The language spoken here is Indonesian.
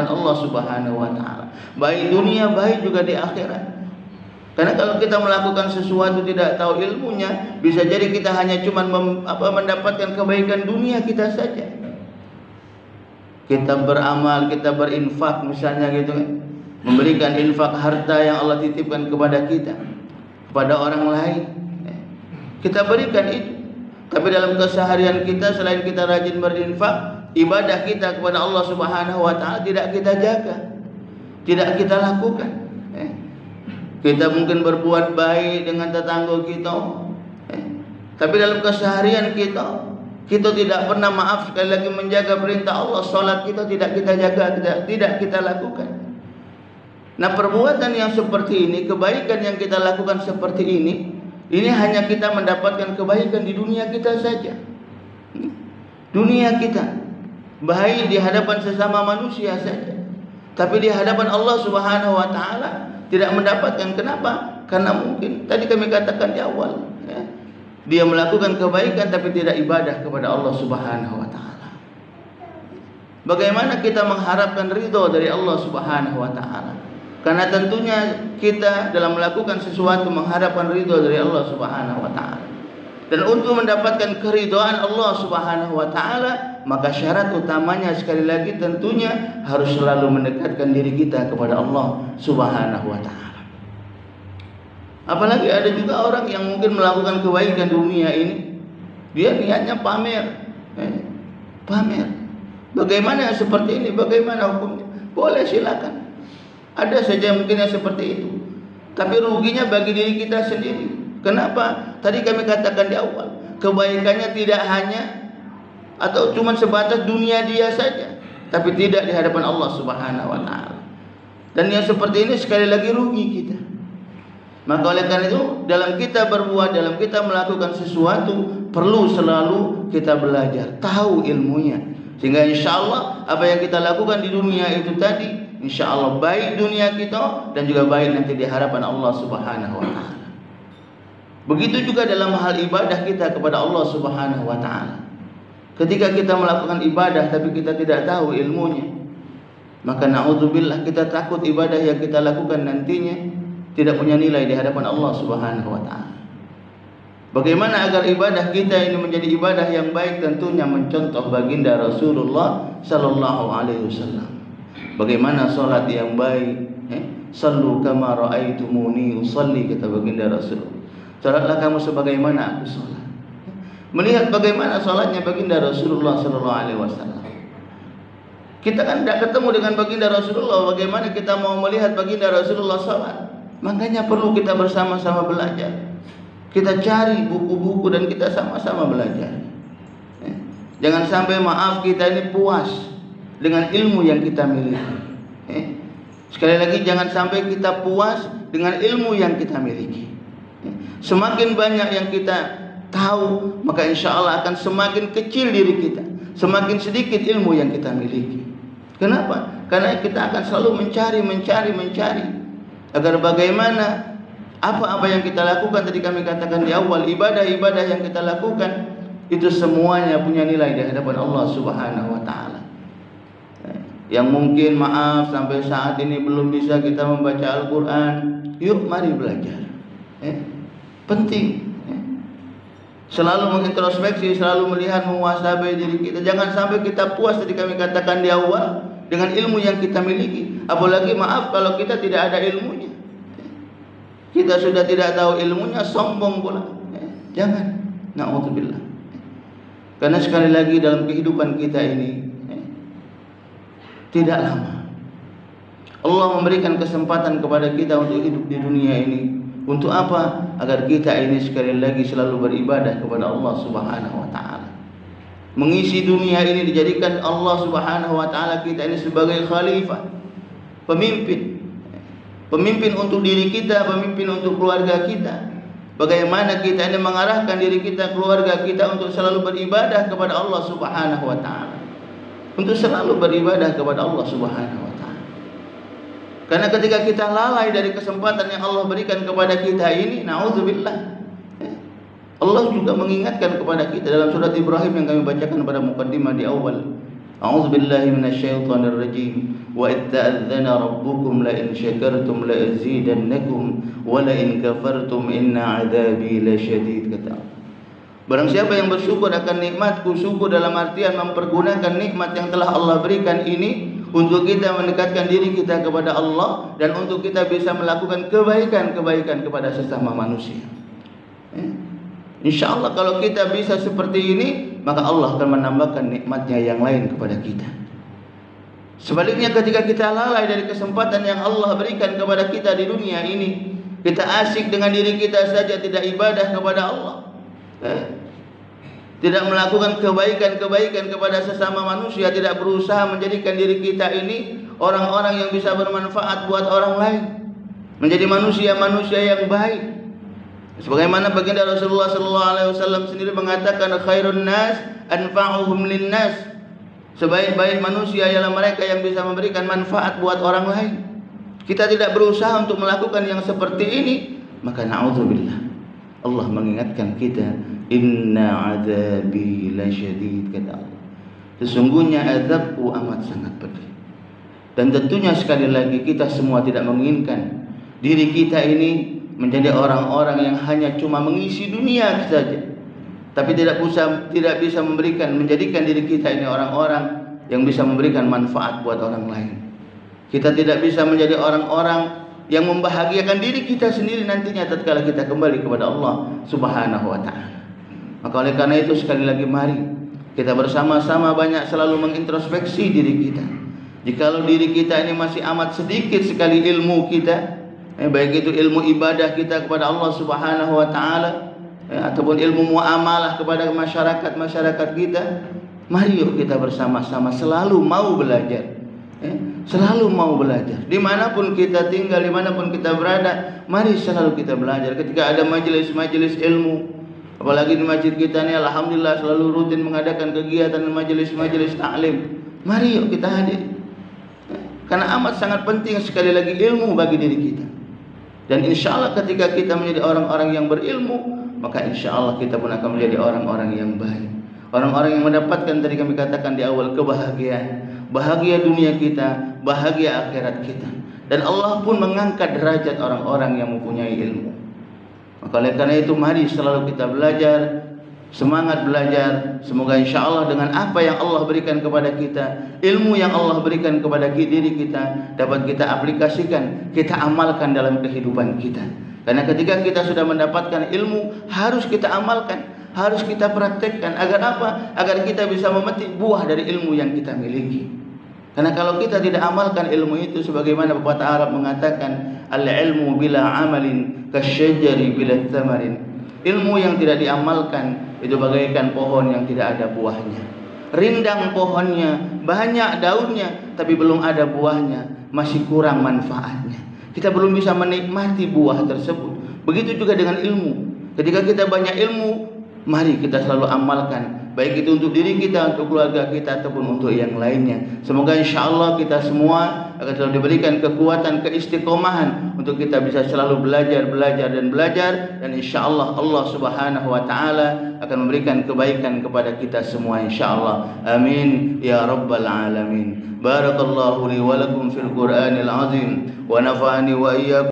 Allah Subhanahu wa taala. Baik dunia, baik juga di akhirat. Karena kalau kita melakukan sesuatu tidak tahu ilmunya, bisa jadi kita hanya cuma mendapatkan kebaikan dunia kita saja. Kita beramal, kita berinfak misalnya gitu kan, memberikan infak harta yang Allah titipkan kepada kita, kepada orang lain, kita berikan itu. Tapi dalam keseharian kita, selain kita rajin berinfak, ibadah kita kepada Allah Subhanahu wa taala tidak kita jaga, tidak kita lakukan. Kita mungkin berbuat baik dengan tetangga kita, tapi dalam keseharian kita tidak pernah, maaf sekali lagi, menjaga perintah Allah. Salat kita tidak kita jaga, tidak kita lakukan. Nah, perbuatan yang seperti ini, kebaikan yang kita lakukan seperti ini hanya kita mendapatkan kebaikan di dunia kita saja. Dunia kita baik di hadapan sesama manusia saja, tapi di hadapan Allah Subhanahu wa taala tidak mendapatkan. Kenapa? Karena mungkin tadi kami katakan di awal, dia melakukan kebaikan tapi tidak ibadah kepada Allah Subhanahu wa taala. Bagaimana kita mengharapkan ridho dari Allah Subhanahu wa taala? Karena tentunya kita dalam melakukan sesuatu mengharapkan ridho dari Allah Subhanahu wa taala. Dan untuk mendapatkan keridhaan Allah Subhanahu wa taala, maka syarat utamanya sekali lagi tentunya harus selalu mendekatkan diri kita kepada Allah Subhanahu wa taala. Apalagi ada juga orang yang mungkin melakukan kebaikan dunia ini, dia niatnya pamer. Pamer. Bagaimana seperti ini? Bagaimana hukumnya? Boleh, silakan. Ada saja mungkin yang seperti itu. Tapi ruginya bagi diri kita sendiri. Kenapa? Tadi kami katakan di awal, kebaikannya tidak hanya atau cuma sebatas dunia dia saja, tapi tidak di hadapan Allah Subhanahu wa taala. Dan yang seperti ini sekali lagi rugi kita. Maka oleh karena itu, dalam kita berbuat, dalam kita melakukan sesuatu, perlu selalu kita belajar, tahu ilmunya, sehingga insya Allah apa yang kita lakukan di dunia itu tadi, insya Allah baik dunia kita dan juga baik nanti di hadapan Allah Subhanahu wa taala. Begitu juga dalam hal ibadah kita kepada Allah Subhanahu wa taala. Ketika kita melakukan ibadah tapi kita tidak tahu ilmunya, maka na'udzubillah, kita takut ibadah yang kita lakukan nantinya tidak punya nilai di hadapan Allah Subhanahu wa taala. Bagaimana agar ibadah kita ini menjadi ibadah yang baik? Tentunya mencontoh baginda Rasulullah sallallahu alaihi wasallam. Bagaimana salat yang baik? Sallu kama raaitumuni usalli, kata baginda Rasulullah. Salatlah kamu sebagaimana aku salat. Melihat bagaimana salatnya baginda Rasulullah sallallahu alaihi wasallam. Kita kan tidak ketemu dengan baginda Rasulullah, bagaimana kita mau melihat baginda Rasulullah salat? Makanya perlu kita bersama-sama belajar. Kita cari buku-buku dan kita sama-sama belajar. Jangan sampai, maaf, kita ini puas dengan ilmu yang kita miliki. Sekali lagi, jangan sampai kita puas dengan ilmu yang kita miliki. Semakin banyak yang kita tahu, maka insya Allah akan semakin kecil diri kita, semakin sedikit ilmu yang kita miliki. Kenapa? Karena kita akan selalu mencari agar bagaimana apa-apa yang kita lakukan, tadi kami katakan di awal, ibadah-ibadah yang kita lakukan itu semuanya punya nilai di hadapan Allah Subhanahu wa taala. Yang mungkin, maaf, sampai saat ini belum bisa kita membaca Al-Qur'an, yuk mari belajar. Penting. Selalu mengintrospeksi, selalu melihat, muhasabah diri kita. Jangan sampai kita puas, tadi kami katakan di awal, dengan ilmu yang kita miliki. Apalagi, maaf, kalau kita tidak ada ilmunya, kita sudah tidak tahu ilmunya, sombong pula. Jangan. Na'udzubillah. Karena sekali lagi dalam kehidupan kita ini tidak lama. Allah memberikan kesempatan kepada kita untuk hidup di dunia ini. Untuk apa? Agar kita ini sekali lagi selalu beribadah kepada Allah Subhanahu wa taala. Mengisi dunia ini, dijadikan Allah Subhanahu wa taala kita ini sebagai khalifah, pemimpin. Pemimpin untuk diri kita, pemimpin untuk keluarga kita. Bagaimana kita ini mengarahkan diri kita, keluarga kita untuk selalu beribadah kepada Allah Subhanahu wa taala. Untuk selalu beribadah kepada Allah Subhanahu wa taala. Karena ketika kita lalai dari kesempatan yang Allah berikan kepada kita ini, na'udzubillah, Allah juga mengingatkan kepada kita dalam surat Ibrahim yang kami bacakan pada mukaddimah di awal. A'udzubillahi minasyaitonir rajim. Wa itta'adzana rabbukum la in syakartum la azidannakum wa la in kafartum inna 'adzabi lasyadid, kata Allah. Barang siapa yang bersyukur akan nikmatku, syukur dalam artian mempergunakan nikmat yang telah Allah berikan ini untuk kita mendekatkan diri kita kepada Allah dan untuk kita bisa melakukan kebaikan-kebaikan kepada sesama manusia. Insya Allah kalau kita bisa seperti ini, maka Allah akan menambahkan nikmatnya yang lain kepada kita. Sebaliknya ketika kita lalai dari kesempatan yang Allah berikan kepada kita di dunia ini, kita asyik dengan diri kita saja, tidak ibadah kepada Allah, tidak melakukan kebaikan-kebaikan kepada sesama manusia, tidak berusaha menjadikan diri kita ini orang-orang yang bisa bermanfaat buat orang lain, menjadi manusia-manusia yang baik. Sebagaimana baginda Rasulullah SAW sendiri mengatakan, khairun nas anfa'uhum linnas. Sebaik-baik manusia ialah mereka yang bisa memberikan manfaat buat orang lain. Kita tidak berusaha untuk melakukan yang seperti ini, maka na'udzubillah, Allah mengingatkan kita, inna adzabi lasyadid, kata Allah. Sesungguhnya azabku amat sangat pedih. Dan tentunya sekali lagi kita semua tidak menginginkan diri kita ini menjadi orang-orang yang hanya cuma mengisi dunia saja, tapi tidak bisa menjadikan diri kita ini orang-orang yang bisa memberikan manfaat buat orang lain. Kita tidak bisa menjadi orang-orang yang membahagiakan diri kita sendiri nantinya tatkala kita kembali kepada Allah Subhanahu wa taala. Maka oleh karena itu sekali lagi mari kita bersama-sama banyak selalu mengintrospeksi diri kita. Jikalau diri kita ini masih amat sedikit sekali ilmu kita, baik itu ilmu ibadah kita kepada Allah Subhanahu wa taala, ataupun ilmu muamalah kepada masyarakat kita, mari yuk kita bersama-sama selalu mau belajar, selalu mau belajar. Dimanapun kita tinggal, dimanapun kita berada, mari selalu kita belajar. Ketika ada majelis-majelis ilmu, apalagi di masjid kita ini alhamdulillah selalu rutin mengadakan kegiatan majelis-majelis taklim, mari yuk kita hadir, karena amat sangat penting sekali lagi ilmu bagi diri kita. Dan insya Allah ketika kita menjadi orang-orang yang berilmu, maka insya Allah kita pun akan menjadi orang-orang yang baik, orang-orang yang mendapatkan, tadi kami katakan di awal, kebahagiaan, bahagia dunia kita, bahagia akhirat kita. Dan Allah pun mengangkat derajat orang-orang yang mempunyai ilmu. Maka oleh karena itu mari selalu kita belajar, semangat belajar. Semoga insya Allah dengan apa yang Allah berikan kepada kita, ilmu yang Allah berikan kepada diri kita, dapat kita aplikasikan, kita amalkan dalam kehidupan kita. Karena ketika kita sudah mendapatkan ilmu, harus kita amalkan, harus kita praktekkan. Agar apa? Agar kita bisa memetik buah dari ilmu yang kita miliki. Karena kalau kita tidak amalkan ilmu itu, sebagaimana pepatah Arab mengatakan, al-ilmu bila amalin kasyajari bila thamarin. Ilmu yang tidak diamalkan itu bagaikan pohon yang tidak ada buahnya. Rindang pohonnya, banyak daunnya, tapi belum ada buahnya, masih kurang manfaatnya. Kita belum bisa menikmati buah tersebut. Begitu juga dengan ilmu. Ketika kita banyak ilmu, mari kita selalu amalkan, baik itu untuk diri kita, untuk keluarga kita, ataupun untuk yang lainnya. Semoga insya Allah kita semua akan selalu diberikan kekuatan, keistiqomahan untuk kita bisa selalu belajar dan insya Allah Allah Subhanahu wa taala akan memberikan kebaikan kepada kita semua insya Allah. Amin ya rabbal alamin. Barakallahu li wa lakum fil Qur'anil azim wa nafa'ani wa iyyakum